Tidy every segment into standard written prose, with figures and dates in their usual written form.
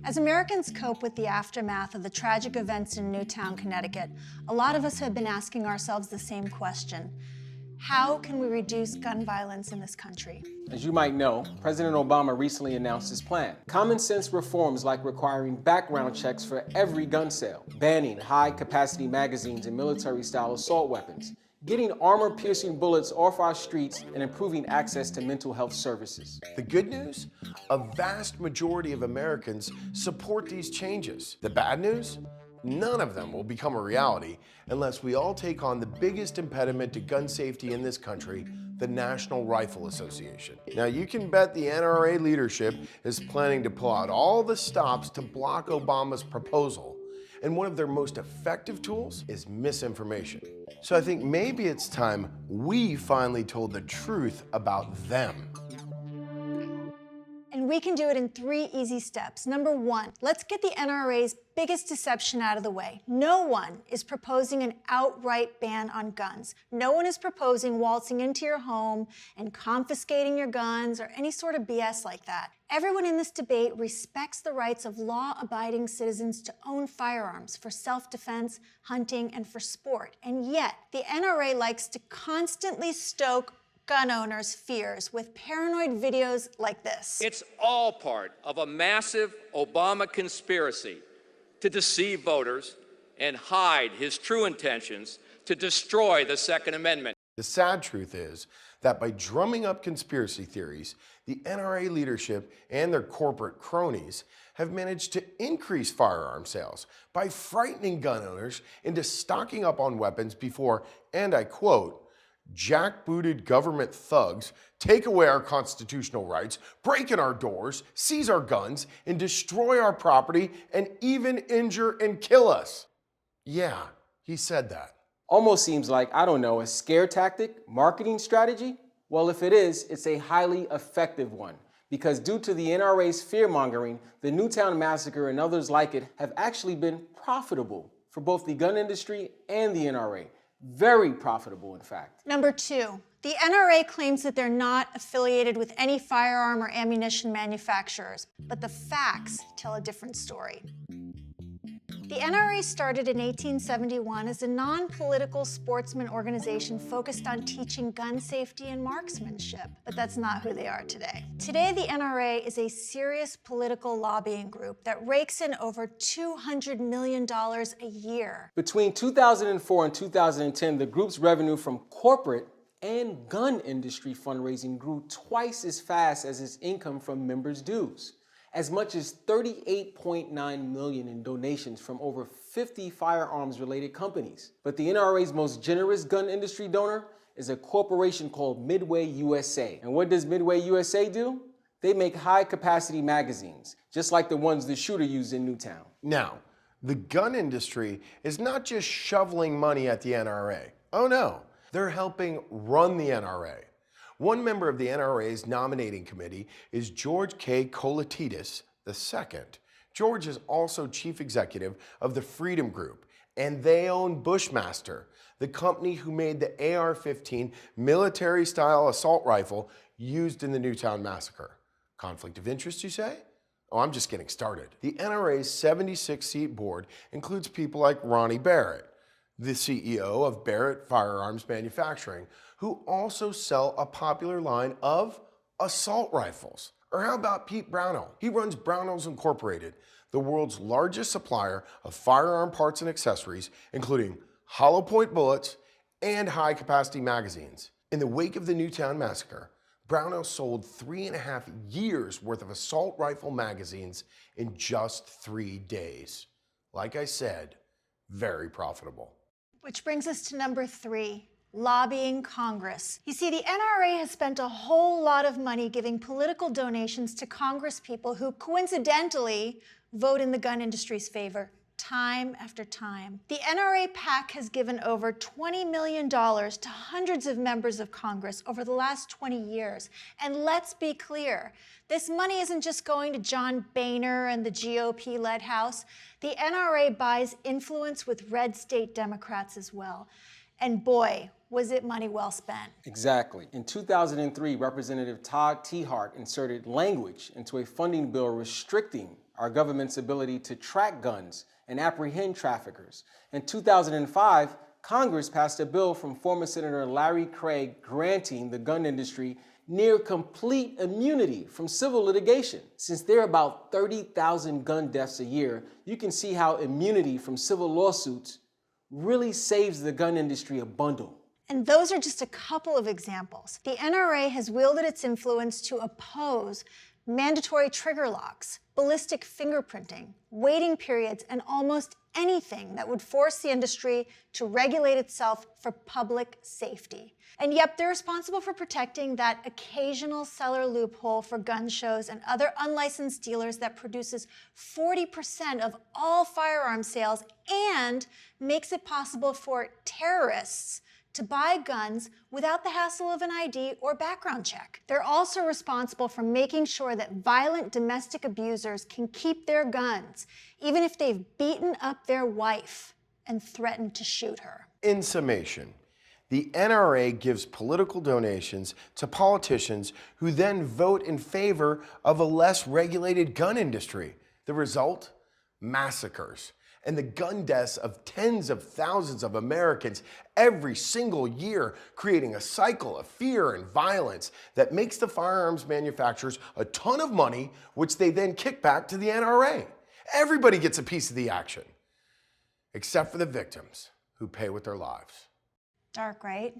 As Americans cope with the aftermath of the tragic events in Newtown, Connecticut, a lot of us have been asking ourselves the same question. How can we reduce gun violence in this country? As you might know, President Obama recently announced his plan. Common sense reforms like requiring background checks for every gun sale, banning high-capacity magazines and military-style assault weapons, getting armor-piercing bullets off our streets, and improving access to mental health services. The good news? A vast majority of Americans support these changes. The bad news? None of them will become a reality unless we all take on the biggest impediment to gun safety in this country, the National Rifle Association. Now, you can bet the NRA leadership is planning to pull out all the stops to block Obama's proposal. And one of their most effective tools is misinformation. So I think maybe it's time we finally told the truth about them. And we can do it in 3 easy steps. Number 1, let's get the NRA's biggest deception out of the way. No one is proposing an outright ban on guns. No one is proposing waltzing into your home and confiscating your guns or any sort of BS like that. Everyone in this debate respects the rights of law-abiding citizens to own firearms for self-defense, hunting, and for sport. And yet, the NRA likes to constantly stoke gun owners' fears with paranoid videos like this. It's all part of a massive Obama conspiracy to deceive voters and hide his true intentions to destroy the Second Amendment. The sad truth is that by drumming up conspiracy theories, the NRA leadership and their corporate cronies have managed to increase firearm sales by frightening gun owners into stocking up on weapons before, and I quote, jackbooted government thugs take away our constitutional rights, break in our doors, seize our guns, and destroy our property, and even injure and kill us. Yeah, he said that. Almost seems like, I don't know, a scare tactic, marketing strategy? Well, if it is, it's a highly effective one. Because due to the NRA's fear-mongering, the Newtown massacre and others like it have actually been profitable for both the gun industry and the NRA. Very profitable, in fact. Number 2, the NRA claims that they're not affiliated with any firearm or ammunition manufacturers, but the facts tell a different story. The NRA started in 1871 as a non-political sportsman organization focused on teaching gun safety and marksmanship, but that's not who they are today. Today, the NRA is a serious political lobbying group that rakes in over $200 million a year. Between 2004 and 2010, the group's revenue from corporate and gun industry fundraising grew twice as fast as its income from members' dues. As much as $38.9 million in donations from over 50 firearms-related companies. But the NRA's most generous gun industry donor is a corporation called Midway USA. And what does Midway USA do? They make high-capacity magazines, just like the ones the shooter used in Newtown. Now, the gun industry is not just shoveling money at the NRA. Oh no, they're helping run the NRA. One member of the NRA's nominating committee is George K. Koletidis II. George is also chief executive of the Freedom Group, and they own Bushmaster, the company who made the AR-15 military-style assault rifle used in the Newtown massacre. Conflict of interest, you say? Oh, I'm just getting started. The NRA's 76-seat board includes people like Ronnie Barrett, the CEO of Barrett Firearms Manufacturing, who also sell a popular line of assault rifles. Or how about Pete Brownell? He runs Brownells Incorporated, the world's largest supplier of firearm parts and accessories, including hollow point bullets and high-capacity magazines. In the wake of the Newtown massacre, Brownell sold 3.5 years worth of assault rifle magazines in just 3 days. Like I said, very profitable. Which brings us to number 3. Lobbying Congress. You see, the NRA has spent a whole lot of money giving political donations to congresspeople who coincidentally vote in the gun industry's favor time after time. The NRA PAC has given over $20 million to hundreds of members of Congress over the last 20 years. And let's be clear, this money isn't just going to John Boehner and the GOP-led House. The NRA buys influence with red state Democrats as well. And boy, was it money well spent. Exactly. In 2003, Representative Todd Tiahrt inserted language into a funding bill restricting our government's ability to track guns and apprehend traffickers. In 2005, Congress passed a bill from former Senator Larry Craig granting the gun industry near complete immunity from civil litigation. Since there are about 30,000 gun deaths a year, you can see how immunity from civil lawsuits really saves the gun industry a bundle. And those are just a couple of examples. The NRA has wielded its influence to oppose mandatory trigger locks, ballistic fingerprinting, waiting periods, and almost anything that would force the industry to regulate itself for public safety. And yep, they're responsible for protecting that occasional seller loophole for gun shows and other unlicensed dealers that produces 40% of all firearm sales and makes it possible for terrorists to buy guns without the hassle of an ID or background check. They're also responsible for making sure that violent domestic abusers can keep their guns, even if they've beaten up their wife and threatened to shoot her. In summation, the NRA gives political donations to politicians who then vote in favor of a less regulated gun industry. The result? Massacres. And the gun deaths of tens of thousands of Americans every single year, creating a cycle of fear and violence that makes the firearms manufacturers a ton of money, which they then kick back to the NRA. Everybody gets a piece of the action, except for the victims who pay with their lives. Dark, right?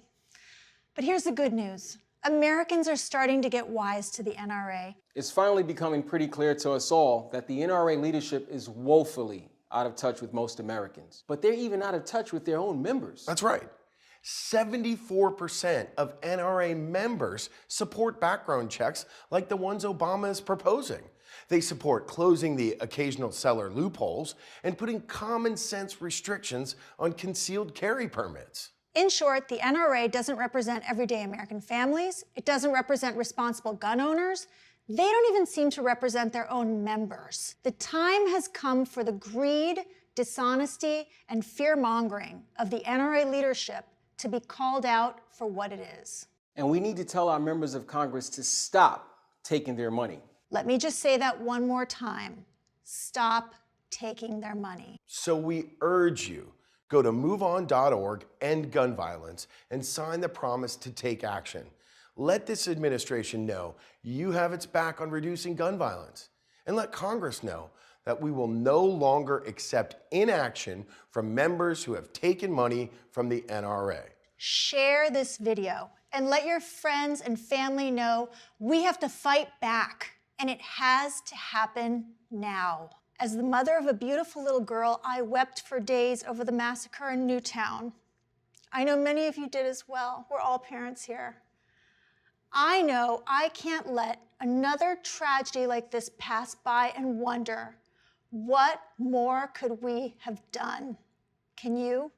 But here's the good news. Americans are starting to get wise to the NRA. It's finally becoming pretty clear to us all that the NRA leadership is woefully out of touch with most Americans. But they're even out of touch with their own members. That's right. 74% of NRA members support background checks like the ones Obama is proposing. They support closing the occasional seller loopholes and putting common sense restrictions on concealed carry permits. In short, the NRA doesn't represent everyday American families. It doesn't represent responsible gun owners. They don't even seem to represent their own members. The time has come for the greed, dishonesty, and fear-mongering of the NRA leadership to be called out for what it is. And we need to tell our members of Congress to stop taking their money. Let me just say that one more time. Stop taking their money. So we urge you, go to moveon.org, end gun violence, and sign the promise to take action. Let this administration know you have its back on reducing gun violence. And let Congress know that we will no longer accept inaction from members who have taken money from the NRA. Share this video and let your friends and family know we have to fight back, and it has to happen now. As the mother of a beautiful little girl, I wept for days over the massacre in Newtown. I know many of you did as well. We're all parents here. I know I can't let another tragedy like this pass by and wonder, what more could we have done? Can you?